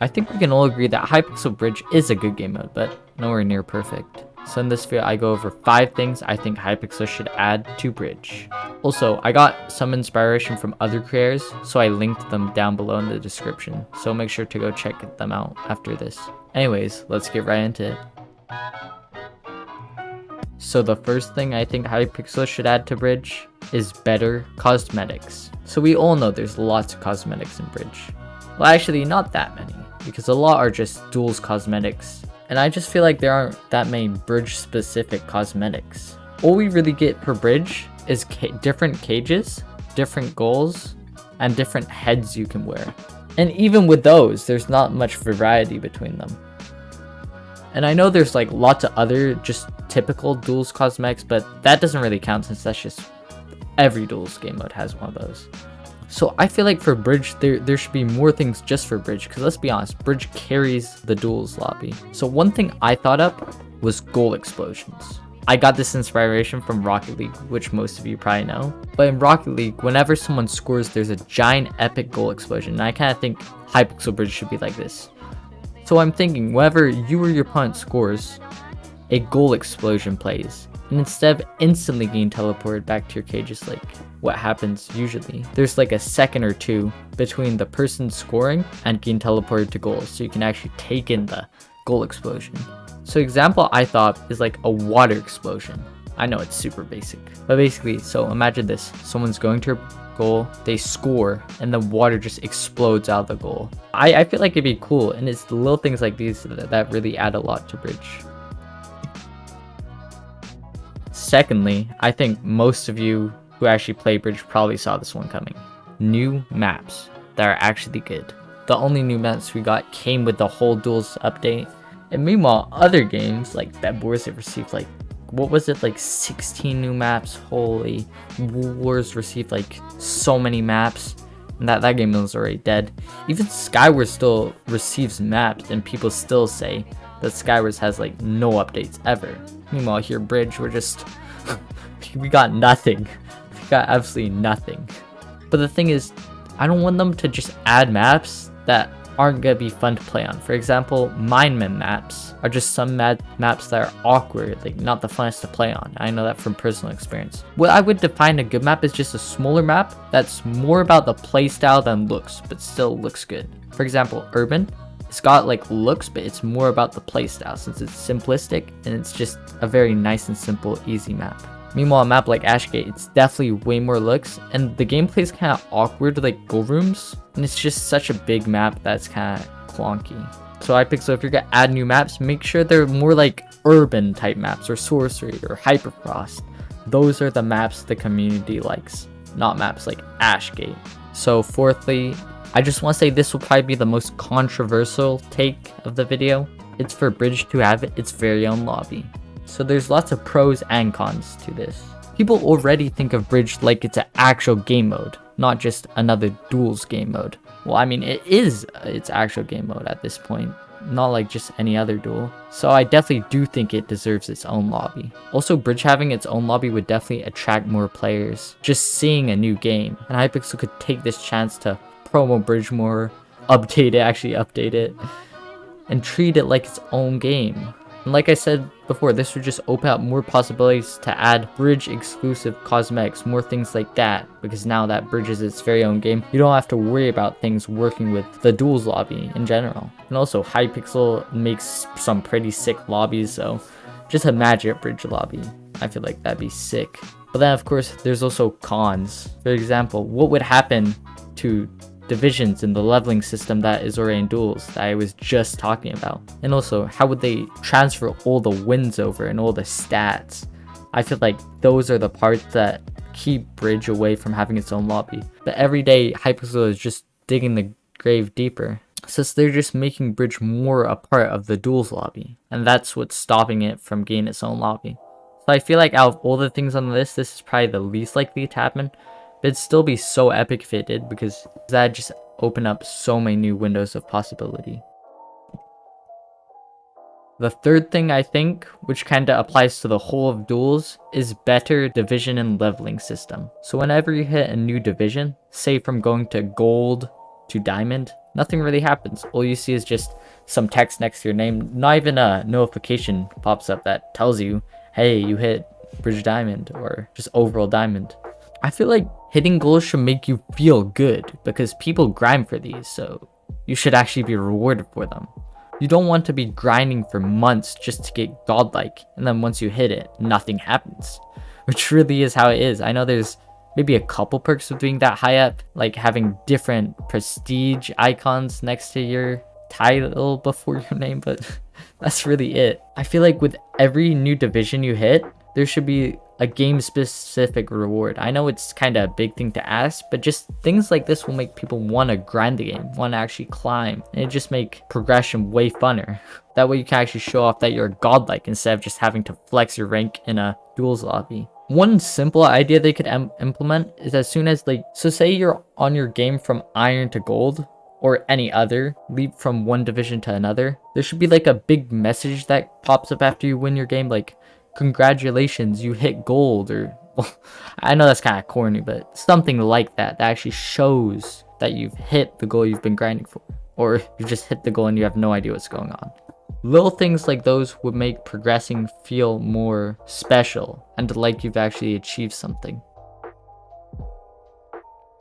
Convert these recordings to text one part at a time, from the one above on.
I think we can all agree that Hypixel Bridge is a good game mode, but nowhere near perfect. So in this video, I go over 5 things I think Hypixel should add to Bridge. Also, I got some inspiration from other creators, so I linked them down below in the description, so make sure to go check them out after this. Anyways, let's get right into it. So the first thing I think Hypixel should add to Bridge is better cosmetics. So we all know there's lots of cosmetics in Bridge. Well, actually not that many, because a lot are just duels cosmetics. And I just feel like there aren't that many Bridge specific cosmetics. All we really get per Bridge is different cages, different goals, and different heads you can wear. And even with those, there's not much variety between them. And I know there's like lots of other just typical duels cosmetics, but that doesn't really count since that's just every duels game mode has one of those. So I feel like for Bridge, there should be more things just for Bridge, because let's be honest, Bridge carries the duels lobby. So one thing I thought up was goal explosions. I got this inspiration from Rocket League, which most of you probably know. But in Rocket League, whenever someone scores, there's a giant epic goal explosion. And I kind of think Hypixel Bridge should be like this. So I'm thinking, whenever you or your opponent scores, a goal explosion plays. And instead of instantly getting teleported back to your cages like what happens usually, there's like a second or two between the person scoring and getting teleported to goals, so you can actually take in the goal explosion. So example I thought is like a water explosion. I know it's super basic, but basically, so imagine this. Someone's going to a goal, they score, and the water just explodes out of the goal. I feel like it'd be cool, and it's the little things like these that really add a lot to Bridge. Secondly, I think most of you who actually play Bridge probably saw this one coming. New maps that are actually good. The only new maps we got came with the whole duels update. And meanwhile, other games like Bed Wars have received like, what was it, like 16 new maps? Holy, Wars received like so many maps. And that game was already dead. Even Skywars still receives maps, and people still say that Skywars has like no updates ever. Meanwhile, here Bridge, we're just we got nothing. We got absolutely nothing. But the thing is, I don't want them to just add maps that aren't gonna be fun to play on. For example, Minemen maps are just some maps that are awkward, like not the funnest to play on. I know that from personal experience. What I would define a good map is just a smaller map that's more about the playstyle than looks, but still looks good. For example, Urban, it's got like looks, but it's more about the playstyle since it's simplistic and it's just a very nice and simple, easy map. Meanwhile, a map like Ashgate, it's definitely way more looks, and the gameplay is kind of awkward like Go Rooms, and it's just such a big map that's kind of clunky. So Hypixel, if you're gonna add new maps, make sure they're more like urban type maps, or Sorcery, or Hyperfrost. Those are the maps the community likes, not maps like Ashgate. So fourthly, I just want to say this will probably be the most controversial take of the video. It's for Bridge to have its very own lobby. So there's lots of pros and cons to this. People already think of Bridge like it's an actual game mode, not just another duels game mode. Well, I mean, it is its actual game mode at this point, not like just any other duel. So I definitely do think it deserves its own lobby. Also, Bridge having its own lobby would definitely attract more players, just seeing a new game. And Hypixel could take this chance to promo Bridge more, update it, and treat it like its own game. And like I said before, this would just open up more possibilities to add Bridge exclusive cosmetics, more things like that, because now that Bridge is its very own game, you don't have to worry about things working with the duels lobby in general. And also, Hypixel makes some pretty sick lobbies, so just imagine a Bridge lobby. I feel like that'd be sick. But then of course, there's also cons. For example, what would happen to divisions in the leveling system that is already in duels that I was just talking about? And also, how would they transfer all the wins over and all the stats? I feel like those are the parts that keep Bridge away from having its own lobby. But every day, Hypixel is just digging the grave deeper, since they're just making Bridge more a part of the duels lobby, and that's what's stopping it from getting its own lobby. So I feel like out of all the things on the list, this is probably the least likely to happen. But it'd still be so epic if it did, because that just opened up so many new windows of possibility. The third thing I think, which kinda applies to the whole of duels, is better division and leveling system. So whenever you hit a new division, say from going to gold to diamond, nothing really happens. All you see is just some text next to your name. Not even a notification pops up that tells you, hey, you hit Bridge Diamond or just overall Diamond. I feel like hitting goals should make you feel good because people grind for these, so you should actually be rewarded for them. You don't want to be grinding for months just to get godlike, and then once you hit it, nothing happens. Which really is how it is. I know there's maybe a couple perks of doing that high up, like having different prestige icons next to your title before your name, but that's really it. I feel like with every new division you hit, there should be a game specific reward. I know it's kind of a big thing to ask, but just things like this will make people want to grind the game, want to actually climb, and it just make progression way funner. That way you can actually show off that you're godlike instead of just having to flex your rank in a duels lobby. One simple idea they could implement is as soon as so say you're on your game from iron to gold or any other, leap from one division to another, there should be like a big message that pops up after you win your game, like, congratulations, you hit gold, or, well, I know that's kind of corny, but something like that actually shows that you've hit the goal you've been grinding for, or you just hit the goal and you have no idea what's going on. Little things like those would make progressing feel more special and like you've actually achieved something.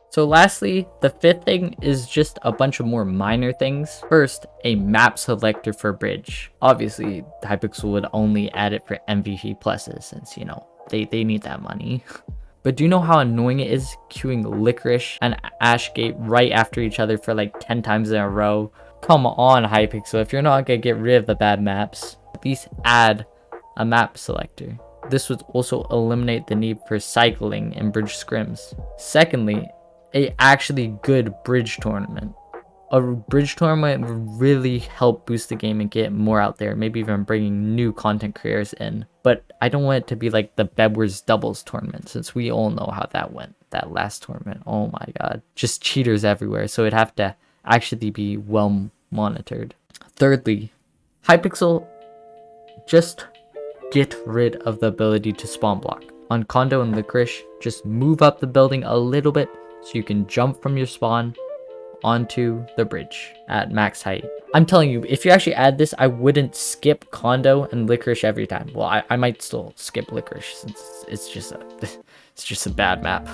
So lastly, the fifth thing is just a bunch of more minor things. First, a map selector for bridge. Obviously, Hypixel would only add it for MVP pluses since, you know, they need that money. But do you know how annoying it is queuing Licorice and Ashgate right after each other for like 10 times in a row? Come on, Hypixel, if you're not gonna get rid of the bad maps, at least add a map selector. This would also eliminate the need for cycling in bridge scrims. Secondly, a actually good bridge tournament. A bridge tournament would really help boost the game and get more out there, maybe even bringing new content creators in. But I don't want it to be like the Bedwars doubles tournament, since we all know how that went, that last tournament. Oh my god, just cheaters everywhere, so it'd have to actually be well monitored. Thirdly, Hypixel, just get rid of the ability to spawn block. On Condo and Licorice, just move up the building a little bit so you can jump from your spawn onto the bridge at max height. I'm telling you, if you actually add this, I wouldn't skip Condo and Licorice every time. Well, I might still skip Licorice since it's just a bad map.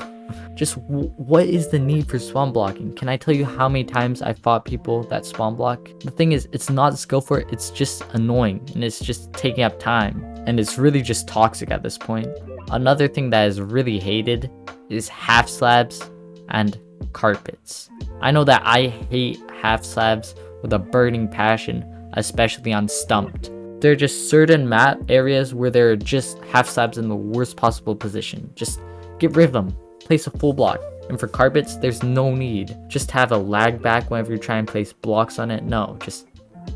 Just what is the need for spawn blocking? Can I tell you how many times I fought people that spawn block? The thing is, it's not skillful, it's just annoying and it's just taking up time and it's really just toxic at this point. Another thing that is really hated is half slabs and carpets. I know that I hate half slabs with a burning passion, especially on Stumped. There are just certain map areas where there are just half slabs in the worst possible position. Just get rid of them. Place a full block. And for carpets, there's no need. Just have a lag back whenever you try and place blocks on it. No, just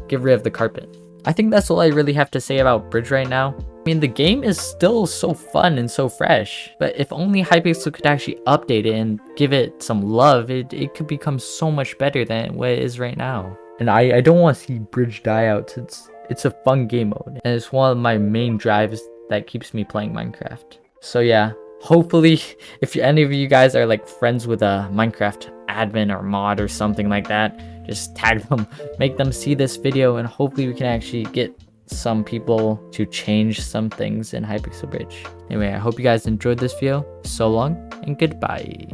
get rid of the carpet. I think that's all I really have to say about Bridge right now. I mean, the game is still so fun and so fresh, but if only Hypixel could actually update it and give it some love, it could become so much better than what it is right now. And I don't want to see Bridge die out since it's a fun game mode, and it's one of my main drives that keeps me playing Minecraft. So yeah, hopefully, if any of you guys are like friends with a Minecraft admin or mod or something like that, just tag them, make them see this video, and hopefully we can actually get some people to change some things in Hypixel Bridge. Anyway, I hope you guys enjoyed this video. So long and goodbye.